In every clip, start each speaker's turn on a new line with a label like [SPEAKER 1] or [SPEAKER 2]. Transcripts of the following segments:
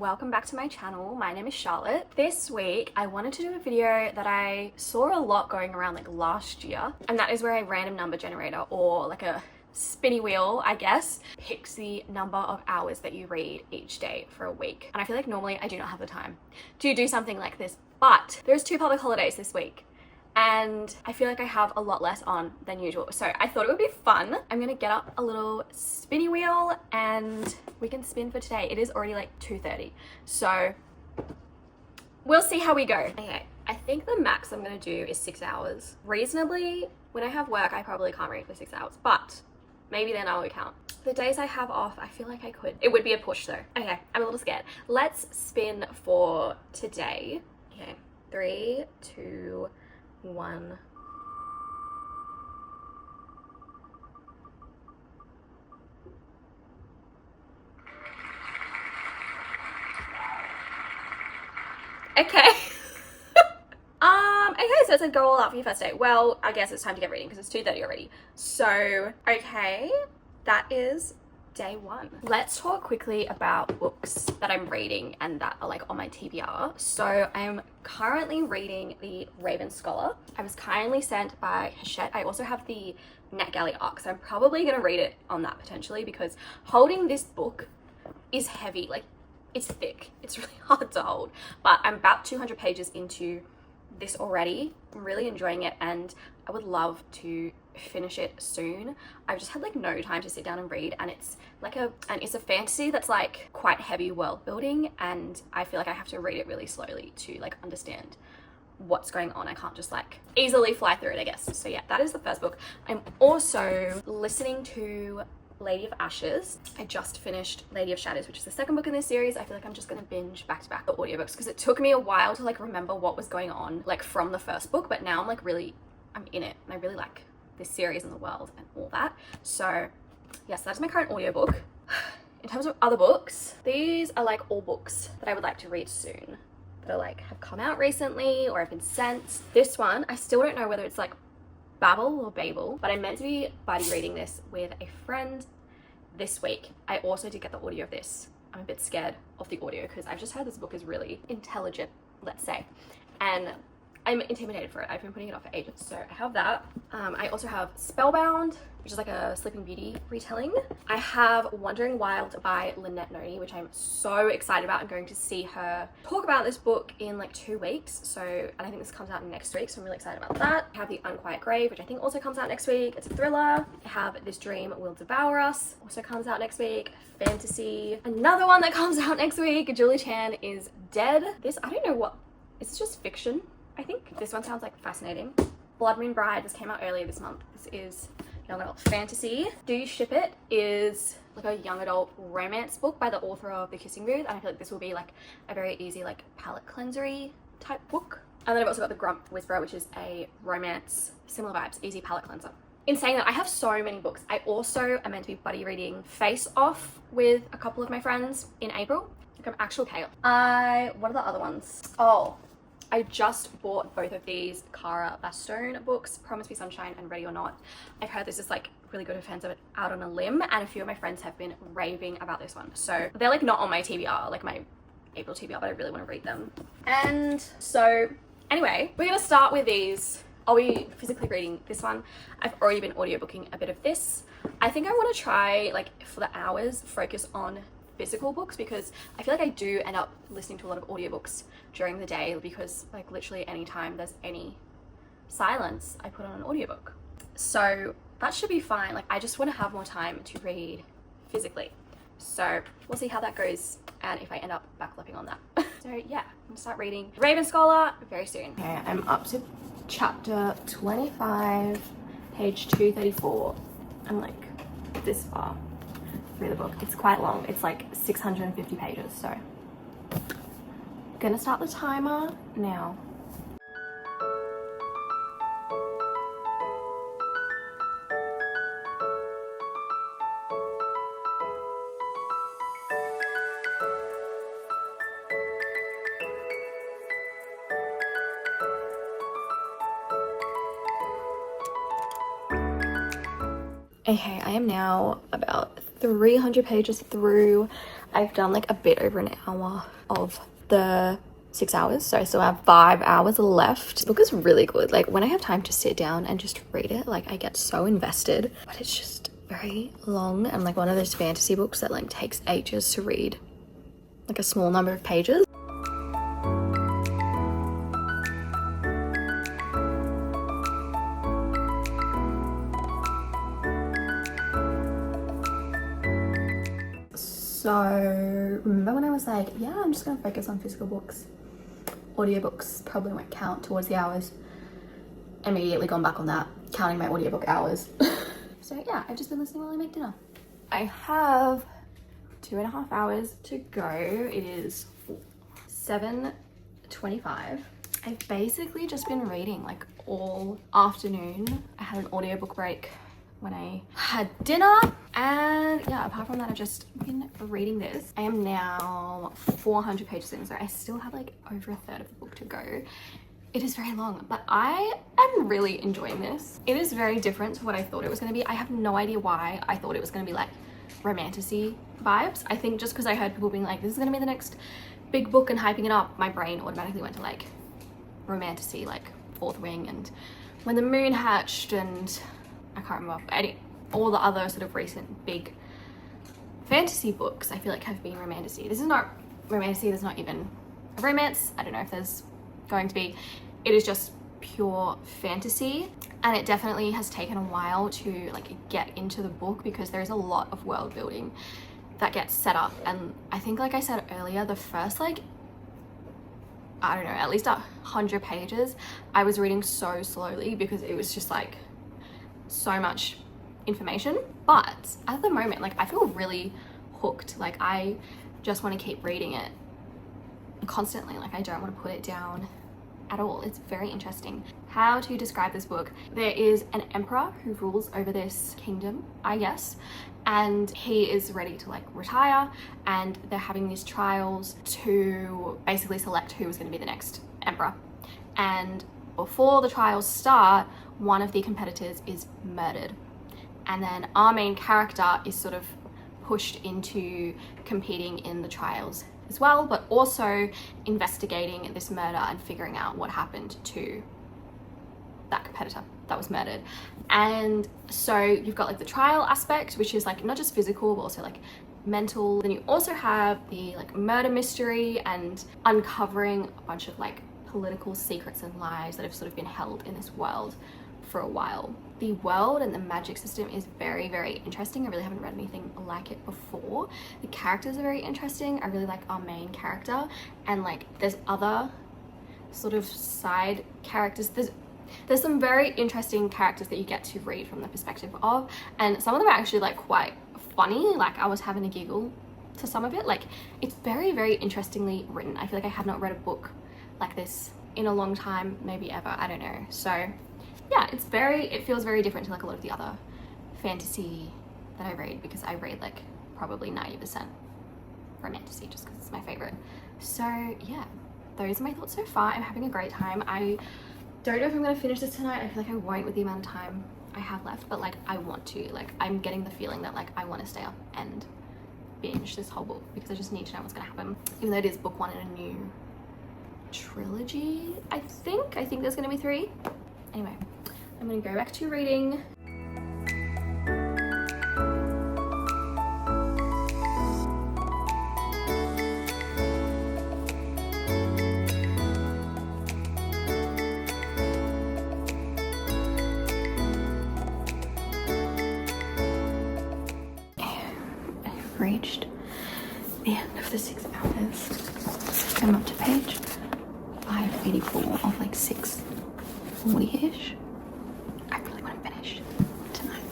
[SPEAKER 1] welcome back to my channel. My name is Charlotte. This week I wanted to do a video that I saw a lot going around like last year, and that is where a random number generator, or like a spinny wheel, I guess, picks the number of hours that you read each day for a week. And I feel like normally I do not have the time to do something like this, but there's 2 public holidays this week and I feel like I have a lot less on than usual. So I thought it would be fun. I'm gonna get up a little spinny wheel and we can spin for today. It is already like 2:30. So we'll see how we go. Okay, I think the max I'm gonna do is 6 hours. Reasonably, when I have work, I probably can't read for 6 hours, but maybe then I will count. The days I have off, I feel like I could. It would be a push though. Okay, I'm a little scared. Let's spin for today. Okay, 3, 2, 1. Okay. Okay, so it said go all out for your first day. Well, I guess it's time to get reading because it's 2:30 already. So, okay, that is day 1. Let's talk quickly about books that I'm reading and that are like on my TBR. So I'm currently reading The Raven Scholar. I was kindly sent by Hachette. I also have the NetGalley arc, so I'm probably gonna read it on that potentially, because holding this book is heavy. Like, it's thick. It's really hard to hold. But I'm about 200 pages into this already. I'm really enjoying it and I would love to finish it soon. I've just had like no time to sit down and read, and it's a fantasy that's like quite heavy world building, and I feel like I have to read it really slowly to like understand what's going on. I can't just like easily fly through it, I guess. So yeah, that is the first book. I'm also listening to Lady of Ashes. I just finished Lady of Shadows, which is the second book in this series. I feel like I'm just gonna binge back to back the audiobooks because it took me a while to like remember what was going on like from the first book, but now I'm like I'm in it and I really like this series and the world and all that. So yes, that's my current audiobook. In terms of other books, these are like all books that I would like to read soon, that are like have come out recently or have been sent. This one, I still don't know whether it's like Babel or Babel, but I'm meant to be buddy reading this with a friend this week. I also did get the audio of this. I'm a bit scared of the audio because I've just heard this book is really intelligent, let's say, and I'm intimidated for it. I've been putting it off for ages. So I have that. I also have Spellbound, which is like a Sleeping Beauty retelling. I have Wandering Wild by Lynette Noni, which I'm so excited about. I'm going to see her talk about this book in like 2 weeks. So, and I think this comes out next week, so I'm really excited about that. I have The Unquiet Grave, which I think also comes out next week. It's a thriller. I have This Dream Will Devour Us, also comes out next week. Fantasy. Another one that comes out next week, Julie Chan is Dead. This, I don't know what, it's just fiction, I think. This one sounds like fascinating. Blood Moon Bride, this came out earlier this month. This is young adult fantasy. Do You Ship It is like a young adult romance book by the author of The Kissing Booth, and I feel like this will be like a very easy like palate cleansery type book. And then I've also got The Grump Whisperer, which is a romance, similar vibes, easy palate cleanser. In saying that, I have so many books. I also am meant to be buddy reading Face Off with a couple of my friends in April. Like I'm actual chaos. What are the other ones? Oh, I just bought both of these Cara Bastone books, Promise Me Sunshine and Ready or Not. I've heard this is like really good, fans of it out on a limb, and a few of my friends have been raving about this one. So they're like not on my TBR, like my April TBR, but I really want to read them. And so anyway, we're gonna start with these. I'll be physically reading this one. I've already been audiobooking a bit of this. I think I want to try, like for the hours, focus on physical books, because I feel like I do end up listening to a lot of audiobooks during the day, because like literally anytime there's any silence, I put on an audiobook. So that should be fine. Like I just want to have more time to read physically. So we'll see how that goes and if I end up backflipping on that. So yeah, I'm gonna start reading Raven Scholar very soon. Okay, I'm up to chapter 25, page 234. I'm like this far through the book. It's quite long. It's like 650 pages, so gonna start the timer now. Okay, I am now about 300 pages through. I've done like a bit over an hour of the 6 hours, so I still have 5 hours left. This book is really good. Like when I have time to sit down and just read it, like I get so invested, but it's just very long and like one of those fantasy books that like takes ages to read, like a small number of pages. So remember when I was like, yeah, I'm just gonna focus on physical books. Audiobooks probably won't count towards the hours. Immediately gone back on that, counting my audiobook hours. So yeah, I've just been listening while I make dinner. I have 2.5 hours to go. It is 7:25. I've basically just been reading like all afternoon. I had an audiobook break when I had dinner, and yeah, apart from that, I've just been reading this. I am now 400 pages in, so I still have like over a third of the book to go. It is very long, but I am really enjoying this. It is very different to what I thought it was going to be. I have no idea why I thought it was going to be like romantasy vibes. I think just because I heard people being like, this is going to be the next big book and hyping it up, my brain automatically went to like romantasy, like Fourth Wing and When the Moon Hatched, and I can't remember all the other sort of recent big fantasy books I feel like have been romantasy. This is not romantasy. There's not even a romance. I don't know if there's going to be. It is just pure fantasy, and it definitely has taken a while to like get into the book because there's a lot of world building that gets set up. And I think, like I said earlier, the first like, I don't know, at least 100 pages I was reading so slowly because it was just like so much information. But at the moment, like I feel really hooked. Like I just want to keep reading it constantly. Like I don't want to put it down at all. It's very interesting. How to describe this book: there is an emperor who rules over this kingdom, I guess, and he is ready to like retire, and they're having these trials to basically select who is going to be the next emperor. And before the trials start, one of the competitors is murdered, and then our main character is sort of pushed into competing in the trials as well, but also investigating this murder and figuring out what happened to that competitor that was murdered. And so you've got like the trial aspect, which is like not just physical but also like mental. Then you also have the like murder mystery and uncovering a bunch of like political secrets and lies that have sort of been held in this world for a while. The world and the magic system is very, very interesting. I really haven't read anything like it before. The characters are very interesting. I really like our main character, and like there's other sort of side characters. There's some very interesting characters that you get to read from the perspective of, and some of them are actually like quite funny. Like I was having a giggle to some of it. Like it's very, very interestingly written. I feel like I have not read a book like this in a long time, maybe ever, I don't know. So yeah, it feels very different to like a lot of the other fantasy that I read, because I read like probably 90% romantasy just because it's my favorite. So yeah, those are my thoughts so far. I'm having a great time. I don't know if I'm gonna finish this tonight. I feel like I won't with the amount of time I have left, but like I want to. Like I'm getting the feeling that like I want to stay up and binge this whole book because I just need to know what's gonna happen. Even though it is book 1 in a new trilogy, I think there's gonna be 3. Anyway, I'm gonna go back to reading. I've reached the end of the 6 hours. I'm up to page 584 of like 640-ish. I really want to finish tonight.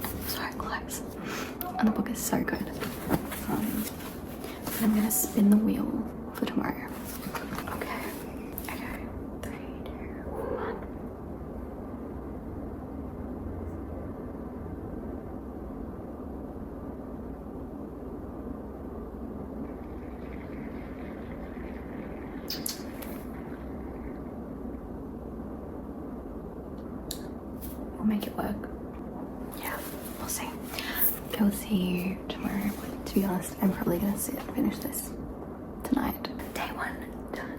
[SPEAKER 1] I'm so close. And the book is so good. And I'm gonna spin the wheel for tomorrow. Okay. 3, 2, 1. We'll make it work. Yeah. we'll see. I will see you tomorrow. To be honest, I'm probably gonna finish this tonight. Day 1 done.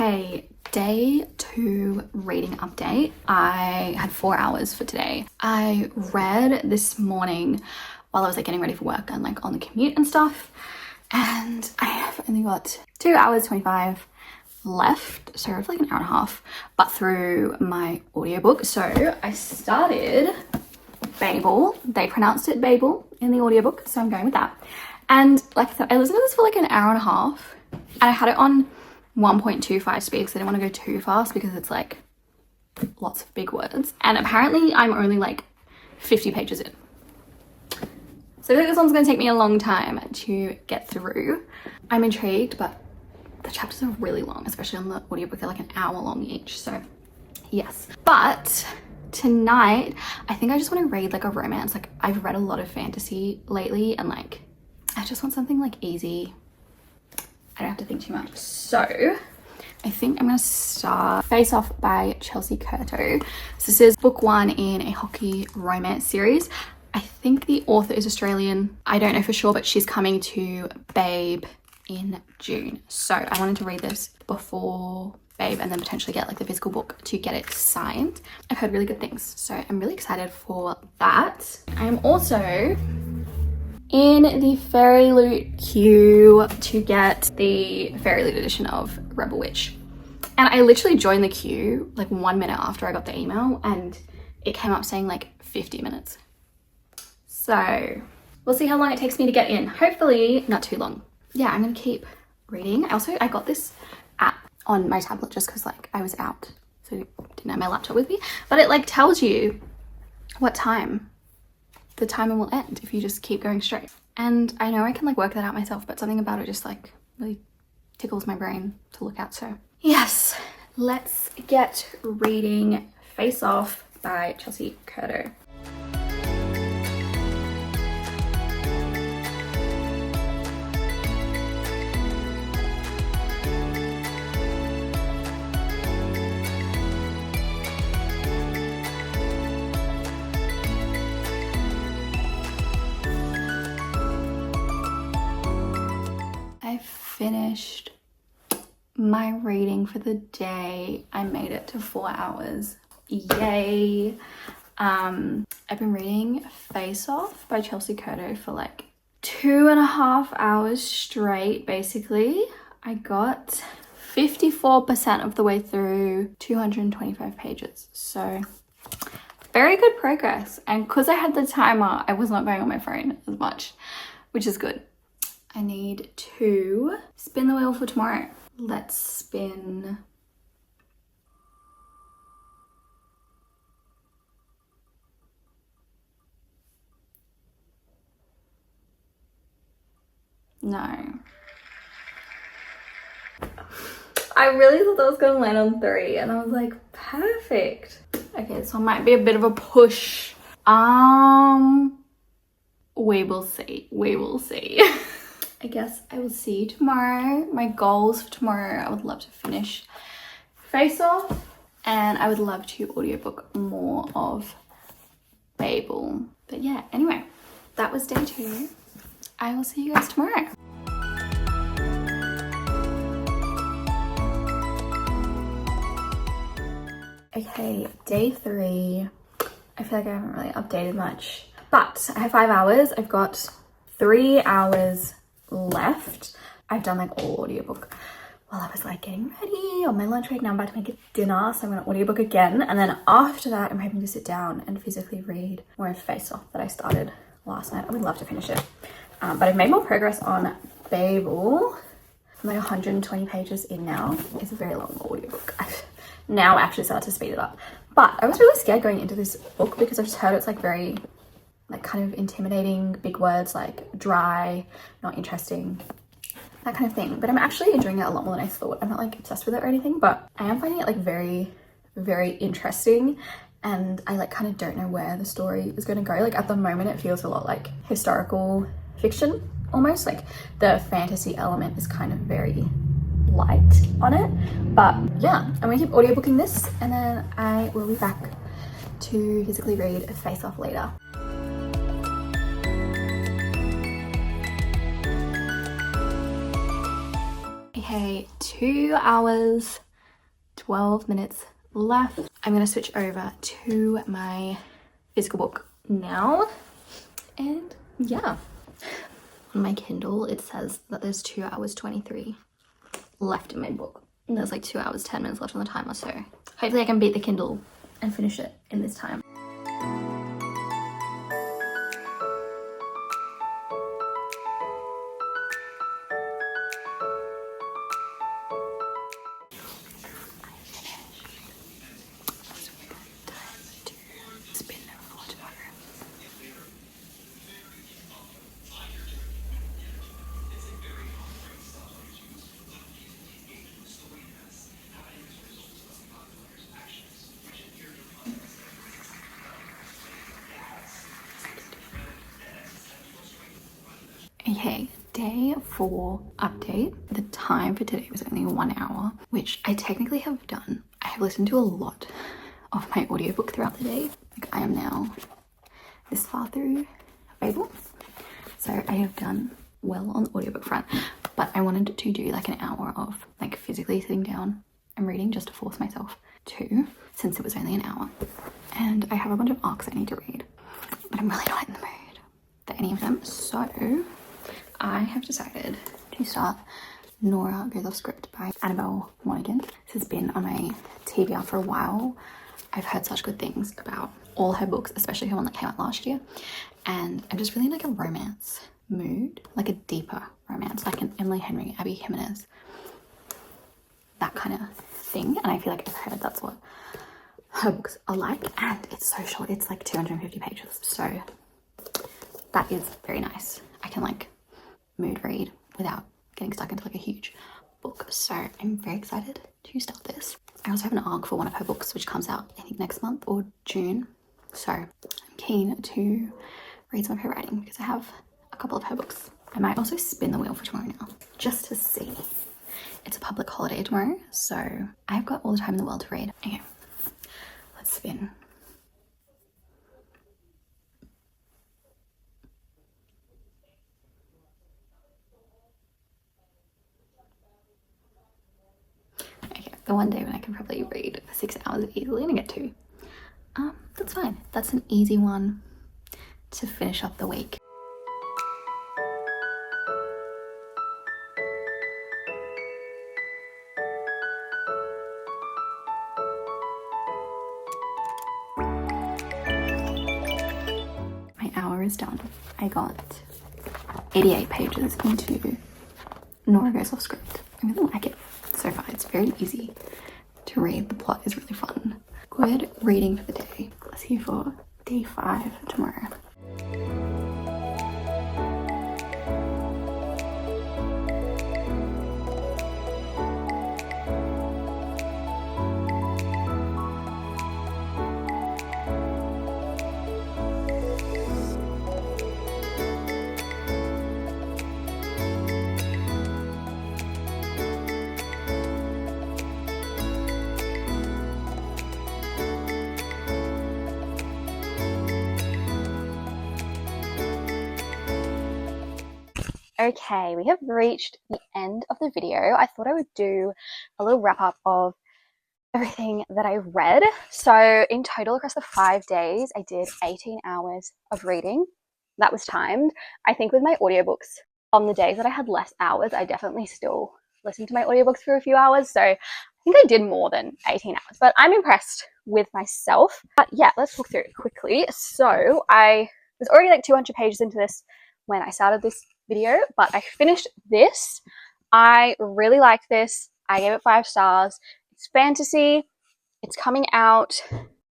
[SPEAKER 1] Okay, day 2 reading update. I had 4 hours for today. I read this morning while I was like getting ready for work and like on the commute and stuff, and I have only got 2 hours 25 left, so I have like an hour and a half, but through my audiobook. So I started Babel. They pronounced it Babel in the audiobook, so I'm going with that. And like I said, I listened to this for like an hour and a half, and I had it on 1.25 speed because I didn't want to go too fast because it's like lots of big words, and apparently I'm only like 50 pages in, so I feel like this one's going to take me a long time to get through. I'm intrigued, but the chapters are really long, especially on the audiobook. They're like an hour long each, so yes. But tonight I think I just want to read like a romance. Like I've read a lot of fantasy lately, and like I just want something like easy. I don't have to think too much. So I think I'm gonna start Face Off by Chelsea Curto. So this is book 1 in a hockey romance series. I think the author is Australian. I don't know for sure, but she's coming to Babe in June. So I wanted to read this before Babe and then potentially get like the physical book to get it signed. I've heard really good things, so I'm really excited for that. I am also in the Fairy Loot queue to get the Fairy Loot edition of Rebel Witch. And I literally joined the queue like 1 minute after I got the email, and it came up saying like 50 minutes. So we'll see how long it takes me to get in. Hopefully not too long. Yeah, I'm gonna keep reading. I got this app on my tablet just because like I was out, so I didn't have my laptop with me, but it like tells you what time the timer will end if you just keep going straight. And I know I can like work that out myself, but something about it just like really tickles my brain to look at. So yes, let's get reading Face Off by Chelsea Curto. Finished my reading for the day. I made it to 4 hours. Yay. I've been reading Face Off by Chelsea Curto for like 2.5 hours straight, basically. I got 54% of the way through 225 pages. So very good progress. And because I had the timer, I was not going on my phone as much, which is good. I need to spin the wheel for tomorrow. Let's spin. No. I really thought that was gonna land on 3, and I was like, perfect. Okay, this one might be a bit of a push. We will see. We will see. I guess I will see you tomorrow. My goals for tomorrow, I would love to finish Face Off, and I would love to audiobook more of Babel. But yeah, anyway, that was day 2. I will see you guys tomorrow. Okay, day 3. I feel like I haven't really updated much, but I have 5 hours. I've got 3 hours left. I've done like all audiobook while I was like getting ready on my lunch break. Now I'm about to make dinner, so I'm gonna audiobook again, and then after that I'm hoping to sit down and physically read more of Face Off that I started last night. I would love to finish it, but I've made more progress on Babel. I'm like 120 pages in now. It's a very long audiobook. I've now actually started to speed it up, but I was really scared going into this book because I just heard it's like very
[SPEAKER 2] like kind of intimidating, big words like dry, not interesting, that kind of thing. But I'm actually enjoying it a lot more than I thought. I'm not like obsessed with it or anything, but I am finding it like very, very interesting, and I like kind of don't know where the story is going to go. Like at the moment it feels a lot like historical fiction almost, like the fantasy element is kind of very light on it. But yeah, I'm gonna keep audiobooking this and then I will be back to physically read Face Off later. Okay, 2 hours 12 minutes left. I'm gonna switch over to my physical book now, and yeah, on my Kindle it says that there's 2 hours 23 left in my book, and there's like 2 hours 10 minutes left on the timer, so hopefully I can beat the Kindle and finish it in this time. Okay, day 4 update. The time for today was only 1 hour, which I technically have done. I have listened to a lot of my audiobook throughout the day. Like I am now this far through Babel, so I have done well on the audiobook front, but I wanted to do like an hour of like physically sitting down and reading just to force myself to, since it was only an hour. And I have a bunch of arcs I need to read, but I'm really not in the mood for any of them, so I have decided to start Nora Goes Off Script by Annabelle Monaghan. This has been on my TBR for a while. I've heard such good things about all her books, especially her one that came out last year, and I'm just really in like a romance mood, like a deeper romance, like an Emily Henry, Abby Jimenez, that kind of thing. And I feel like I've heard that's what her books are like, and it's so short. It's like 250 pages, so that is very nice. I can like mood read without getting stuck into like a huge book, so I'm very excited to start this. I also have an arc for one of her books which comes out I think next month or June, so I'm keen to read some of her writing because I have a couple of her books. I might also spin the wheel for tomorrow now just to see. It's a public holiday tomorrow, so I've got all the time in the world to read. Okay, let's spin. The one day when I can probably read for 6 hours easily and I get 2. That's fine. That's an easy one to finish up the week. My hour is done. I got 88 pages into Nora Goes Off Script. I really like it so far. It's very easy to read. The plot is really fun. Good reading for the day. Let's see for day 5 tomorrow. Okay, we have reached the end of the video. I thought I would do a little wrap up of everything that I read. So in total across the 5 days, I did 18 hours of reading. That was timed. I think with my audiobooks, on the days that I had less hours, I definitely still listened to my audiobooks for a few hours. So I think I did more than 18 hours, but I'm impressed with myself. But yeah, let's walk through it quickly. So I was already like 200 pages into this when I started this video, but I finished this. I really liked this. I gave it 5 stars. It's fantasy. It's coming out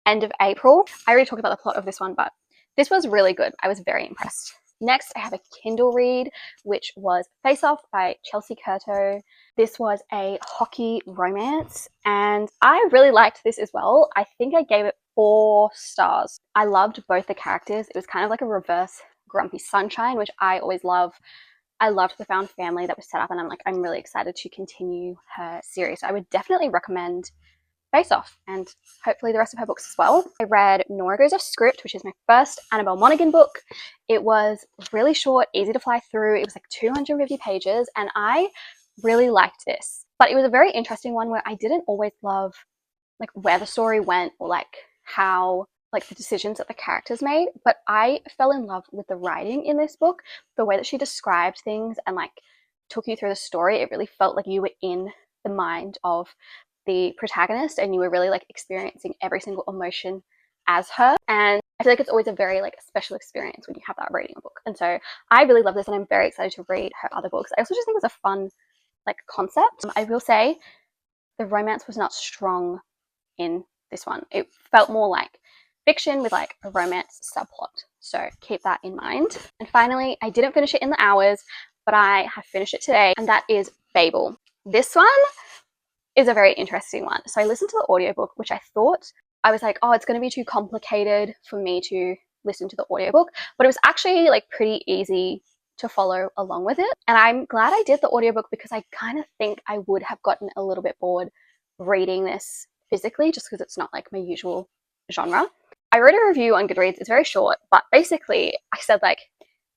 [SPEAKER 2] end of April. I already talked about the plot of this one, but
[SPEAKER 1] This was really good. I was very impressed. Next, I have a Kindle read, which was Face Off by Chelsea Curto. This was a hockey romance, and I really liked this as well. I think I gave it 4 stars. I loved both the characters. It was kind of like a reverse Grumpy Sunshine, which I always love. I loved the found family that was set up, and I'm really excited to continue her series. So I would definitely recommend Face Off, and hopefully the rest of her books as well. I read Nora Goes Off Script, which is my first Annabelle Monaghan book. It was really short, easy to fly through. It was like 250 pages, and I really liked this. But it was a very interesting one where I didn't always love like where the story went or like how like the decisions that the characters made, but I fell in love with the writing in this book. The way that she described things and like took you through the story, it really felt like you were in the mind of the protagonist and you were really like experiencing every single emotion as her. And I feel like it's always a very like special experience when you have that reading a book. And so I really love this, and I'm very excited to read her other books. I also just think it was a fun like concept. I will say the romance was not strong in this one. It felt more like fiction with like a romance subplot. So keep that in mind. And finally, I didn't finish it in the hours, but I have finished it today, and that is Babel. This one is a very interesting one. So I listened to the audiobook, which I thought, I was like, oh, it's going to be too complicated for me to listen to the audiobook, but it was actually like pretty easy to follow along with it. And I'm glad I did the audiobook because I kind of think I would have gotten a little bit bored reading this physically just because it's not like my usual genre. I wrote a review on Goodreads. It's very short, but basically I said like,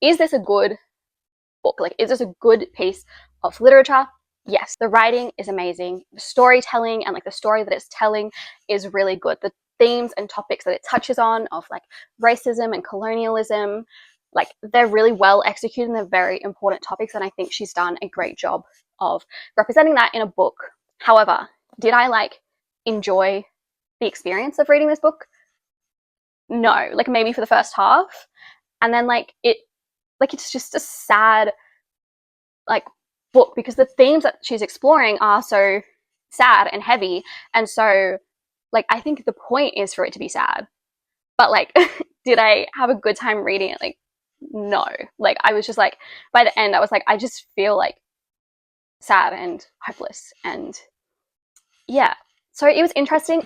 [SPEAKER 1] is this a good book? Like, is this a good piece of literature? Yes, the writing is amazing. The storytelling and like the story that it's telling is really good. The themes and topics that it touches on of like racism and colonialism, like they're really well executed and they're very important topics. And I think she's done a great job of representing that in a book. However, did I like enjoy the experience of reading this book? No, like maybe for the first half. And then it's just a sad like book because the themes that she's exploring are so sad and heavy. And so like I think the point is for it to be sad. But like did I have a good time reading it? Like no. Like I was just like by the end I was like I just feel like sad and hopeless. And yeah. So it was interesting.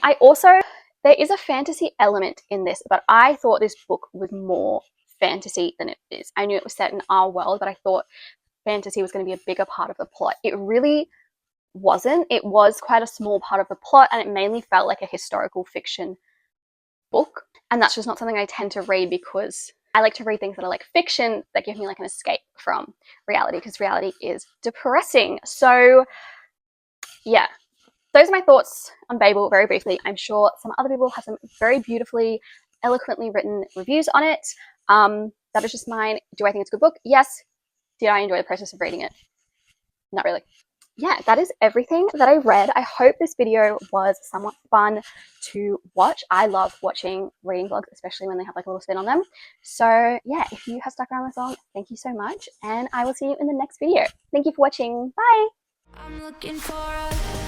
[SPEAKER 1] There is a fantasy element in this, but I thought this book was more fantasy than it is. I knew it was set in our world, but I thought fantasy was going to be a bigger part of the plot. It really wasn't. It was quite a small part of the plot, and it mainly felt like a historical fiction book. And that's just not something I tend to read because I like to read things that are like fiction that give me like an escape from reality, because reality is depressing. So yeah. Those are my thoughts on Babel very briefly. I'm sure some other people have some very beautifully, eloquently written reviews on it. That is just mine. Do I think it's a good book? Yes. Did I enjoy the process of reading it? Not really. Yeah, that is everything that I read. I hope this video was somewhat fun to watch. I love watching reading vlogs, especially when they have like a little spin on them. So yeah, if you have stuck around this long, thank you so much. And I will see you in the next video. Thank you for watching. Bye. I'm looking for a